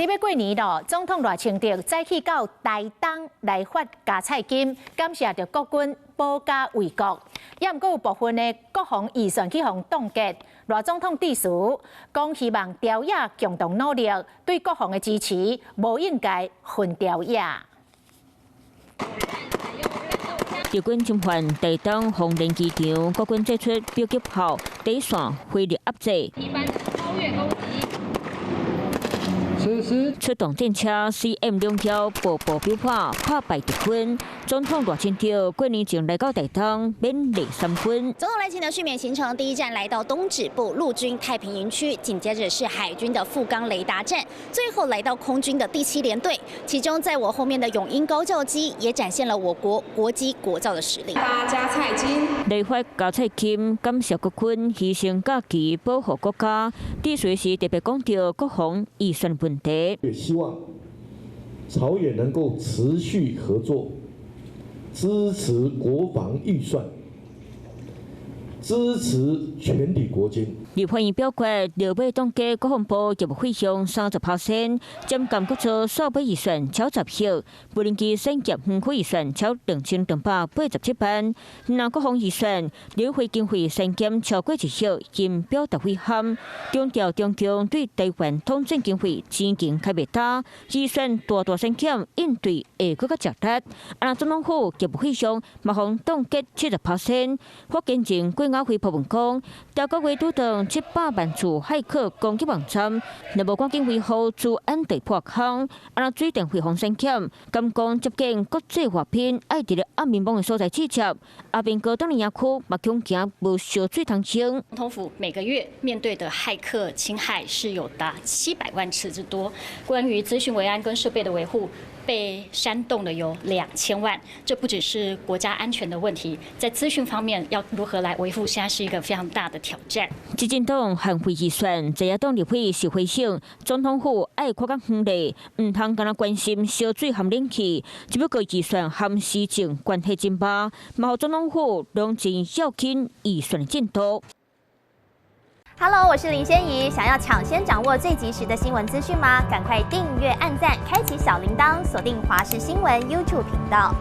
要过年咯，总统赖清德再去到台东来发加菜金，感谢着国军保家卫国。也毋过有部分的国防预算去互冻结。赖总统致辞讲，希望朝野共同努力，对国防的支持无应该分朝野。日军侵犯台东红莲机场，国军祭出迫击炮第一线火力压制。出动战车 CM2条步步标破，破败敌军。总统赖清德过年前来到台东，勉励三军。总统赖清德续免行程，第一站来到东指部陆军太平营区，紧接着是海军的富冈雷达站，最后来到空军的第7联队。其中在我后面的永鹰高教机也展现了我国国机国造的实力。加菜金，来发加菜金，感谢国军牺牲假期保护国家。致辞时特别讲到国防预算问题。也希望朝野能够持续合作，支持国防预算，支持全体国军。立法院表决，六尾冻结国防部业务费用30%，占监国处所买预算超10亿，无人机升级防护预算超2287万。那国防预算留会经费删减超过1亿，因表达遗憾。强调中共对台湾统战经费钱经开袂大，预算大删减，应对会更加强力。那总统府业务费用马上冻结70%。霍建前国外会博文讲，调国卫督等700万处骇客攻击网站，若无赶紧维护治安地破空，水电费用删减，敢讲接近国际化品，爱伫咧暗民邦的所在制作。阿边高等营区嘛恐惊无烧水通清。总统府每个月面对的骇客侵害是有达700万次之多，关于资讯维安跟设备的维护。被煽动的有2000万，这不只是国家安全的问题，在资讯方面要如何来维护，现在是一个非常大的挑战。执政党含会预算，在野党立委是回省，总统府爱看较远嘞，唔通干那关心烧水含冷气，只不过预算含施政关系真大，嘛互总统府拢真要紧预算的进度。Hello， 我是林仙怡。想要抢先掌握最及时的新闻资讯吗？赶快订阅、按赞、开启小铃铛，锁定华视新闻 YouTube 频道。